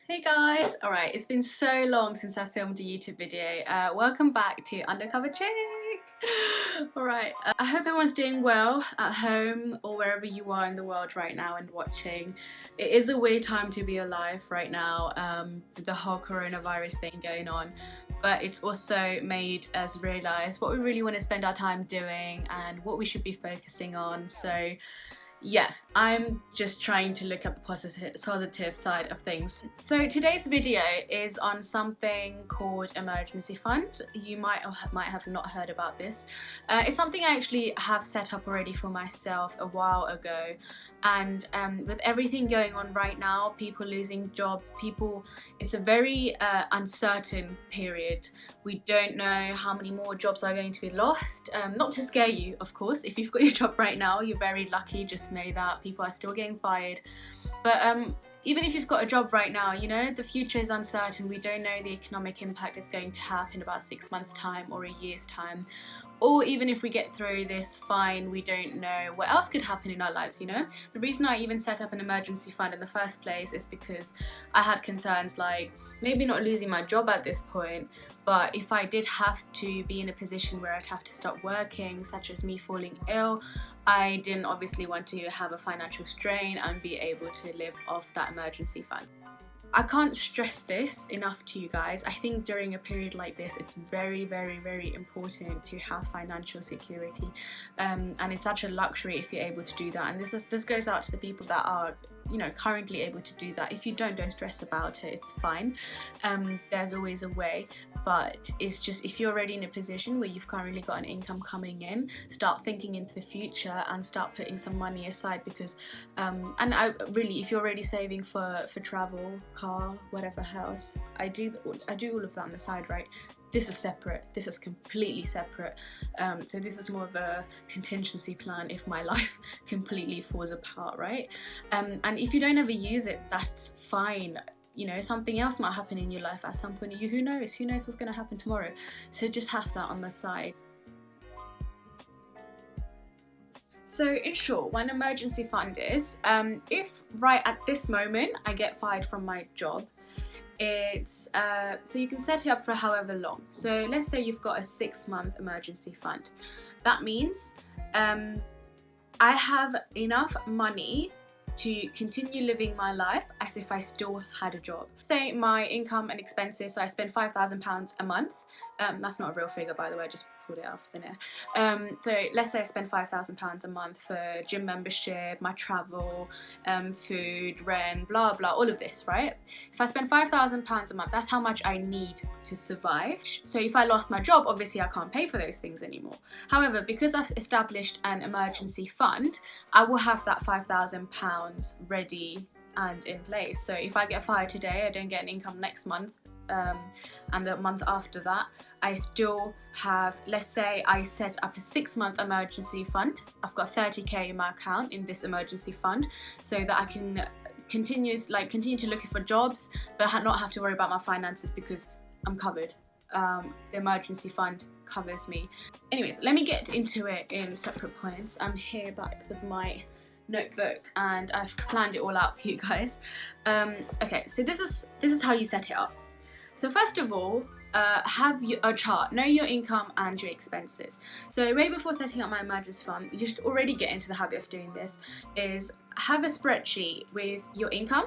Hey guys! Alright, it's been so long since I filmed a YouTube video. Welcome back to Undercover Chick! Alright, I hope everyone's doing well at home or wherever you are in the world right now and watching. It is a weird time to be alive right now, with the whole coronavirus thing going on. But it's also made us realise what we really want to spend our time doing and what we should be focusing on. So yeah, I'm just trying to look at the positive side of things. So today's video is on something called emergency fund. You might have not heard about this. It's something I actually have set up already for myself a while ago, and with everything going on right now, people losing jobs, it's a very uncertain period. We don't know how many more jobs are going to be lost. Not to scare you, of course. If you've got your job right now, you're very lucky. Just know that people are still getting fired. But even if you've got a job right now, you know, the future is uncertain. We don't know the economic impact it's going to have in about 6 months' time or a year's time. Or even if we get through this fine, we don't know what else could happen in our lives, you know? The reason I even set up an emergency fund in the first place is because I had concerns like maybe not losing my job at this point, but if I did have to be in a position where I'd have to stop working, such as me falling ill, I didn't obviously want to have a financial strain and be able to live off that emergency fund. I can't stress this enough to you guys. I think during a period like this, it's very, very, very important to have financial security, and it's such a luxury if you're able to do that. And this goes out to the people that are, you know, currently able to do that. If you don't stress about it, it's fine. There's always a way, but it's just if you're already in a position where you've currently got an income coming in, start thinking into the future and start putting some money aside, because if you're already saving for travel, car, whatever else, I do all of that on the side, right? This is separate. This is completely separate. So this is more of a contingency plan if my life completely falls apart, right? And if you don't ever use it, that's fine. You know, something else might happen in your life at some point. Who knows? Who knows what's going to happen tomorrow? So just have that on the side. So in short, what an emergency fund is, if right at this moment I get fired from my job, it's so you can set it up for however long. So let's say you've got a 6-month emergency fund. That means I have enough money to continue living my life as if I still had a job. Say my income and expenses, so I spend £5,000 a month. That's not a real figure, by the way, I just pulled it off thin air. So let's say I spend £5,000 a month for gym membership, my travel, food, rent, blah blah, all of this, right? If I spend £5,000 a month, that's how much I need to survive. So if I lost my job, obviously I can't pay for those things anymore. However, because I've established an emergency fund, I will have that £5,000 ready and in place. So if I get fired today, I don't get an income next month, and the month after that, I still have, let's say I set up a 6-month emergency fund. I've got 30k in my account in this emergency fund, so that I can continue to look for jobs but not have to worry about my finances because I'm covered. The emergency fund covers me. Anyways, let me get into it in separate points. I'm here back with my notebook and I've planned it all out for you guys. Okay, so this is how you set it up. So first of all, have a chart, know your income and your expenses. So way before setting up my emergency fund, you should already get into the habit of doing this, is have a spreadsheet with your income.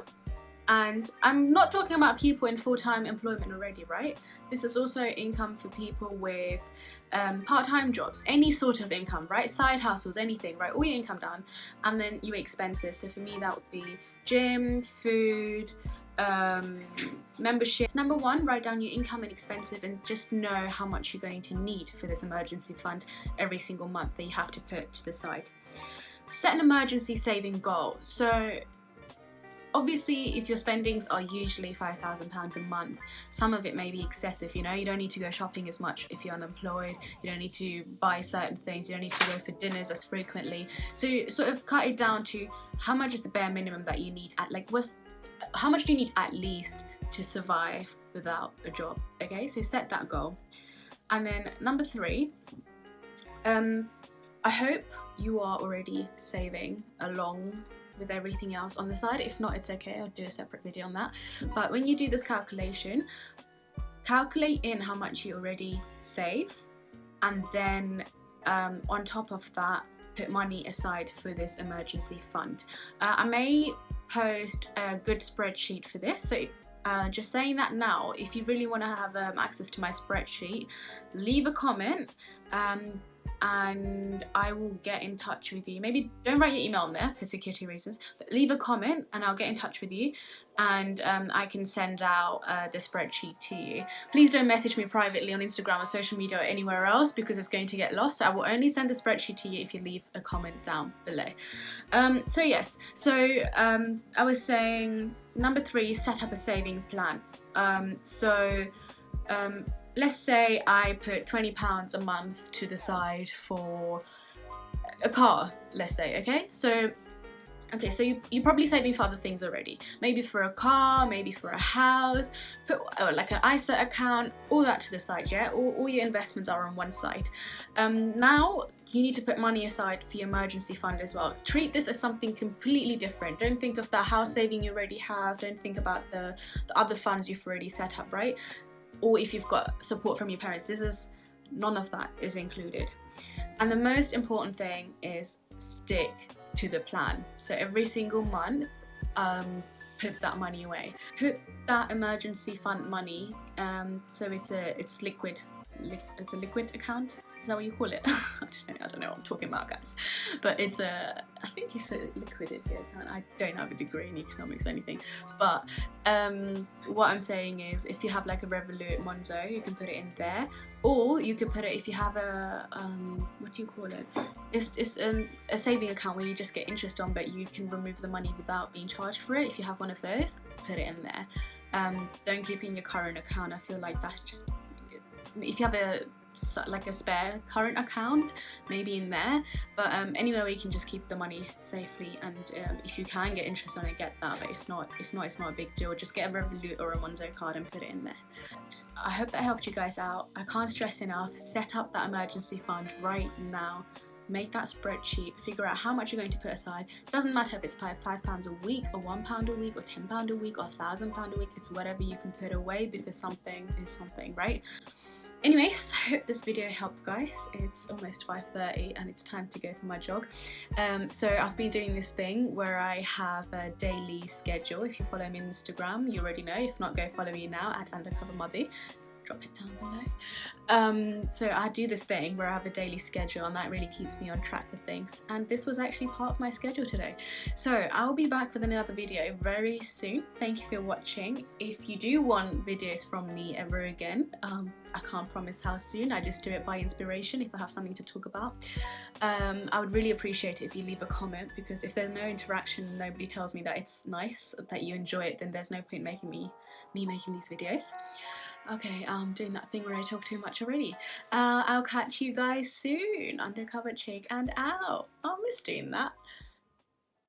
And I'm not talking about people in full-time employment already, right? This is also income for people with part-time jobs, any sort of income, right? Side hustles, anything, right? All your income down, and then your expenses. So for me, that would be gym, food, membership. Number one, write down your income and expenses and just know how much you're going to need for this emergency fund every single month that you have to put to the side. Set an emergency saving goal. So obviously, if your spendings are usually £5,000 a month, some of it may be excessive, you know, you don't need to go shopping as much if you're unemployed, you don't need to buy certain things, you don't need to go for dinners as frequently. So you sort of cut it down to how much is the bare minimum that you need, how much do you need at least to survive without a job, okay? So set that goal. And then number 3, I hope you are already saving a long with everything else on the side. If not, it's okay, I'll do a separate video on that. But when you do this calculation, calculate in how much you already save, and then on top of that, put money aside for this emergency fund. I may post a good spreadsheet for this, so just saying that now, if you really want to have access to my spreadsheet, leave a comment and I will get in touch with you. Maybe don't write your email on there for security reasons, but leave a comment and I'll get in touch with you, and I can send out the spreadsheet to you. Please don't message me privately on Instagram or social media or anywhere else, because it's going to get lost. So I will only send the spreadsheet to you if you leave a comment down below. So yes, so I was saying, number 3, set up a saving plan. Let's say I put £20 a month to the side for a car, let's say, okay? So you're probably saving for other things already. Maybe for a car, maybe for a house, put like an ISA account, all that to the side, yeah? All your investments are on one side. Now, you need to put money aside for your emergency fund as well. Treat this as something completely different. Don't think of the house saving you already have. Don't think about the other funds you've already set up, right? Or if you've got support from your parents. None of that is included. And the most important thing is stick to the plan. So every single month, put that money away. Put that emergency fund money, so it's liquid. It's a liquid account. Is that what you call it? I don't know what I'm talking about, guys. But it's I think it's a liquidity account. I don't have a degree in economics or anything. But what I'm saying is, if you have like a Revolut Monzo, you can put it in there. Or you could put it, if you have a, what do you call it? It's a saving account where you just get interest on, but you can remove the money without being charged for it. If you have one of those, put it in there. Don't keep it in your current account. I feel like that's just, if you have a spare current account, maybe in there, but anywhere where you can just keep the money safely, and if you can get interest on it, get that. But if not, it's not a big deal. Just get a Revolut or a Monzo card and put it in there. I hope that helped you guys out. I can't stress enough, set up that emergency fund right now. Make that spreadsheet, figure out how much you're going to put aside. Doesn't matter if it's £5 a week or £1 a week or £10 a week or £1,000 a week. It's whatever you can put away, because something is something, right? Anyways, I hope this video helped, guys. It's almost 5:30 and it's time to go for my jog. So I've been doing this thing where I have a daily schedule. If you follow me on Instagram, you already know. If not, go follow me now at @undercovermothy. Drop it down below. So I do this thing where I have a daily schedule, and that really keeps me on track with things, and this was actually part of my schedule today. So I'll be back with another video very soon. Thank you for watching. If you do want videos from me ever again, I can't promise how soon. I just do it by inspiration if I have something to talk about. I would really appreciate it if you leave a comment, because if there's no interaction and nobody tells me that it's nice, that you enjoy it, then there's no point making me making these videos. Okay, I'm doing that thing where I talk too much already. I'll catch you guys soon. Undercover chick and out. I miss doing that.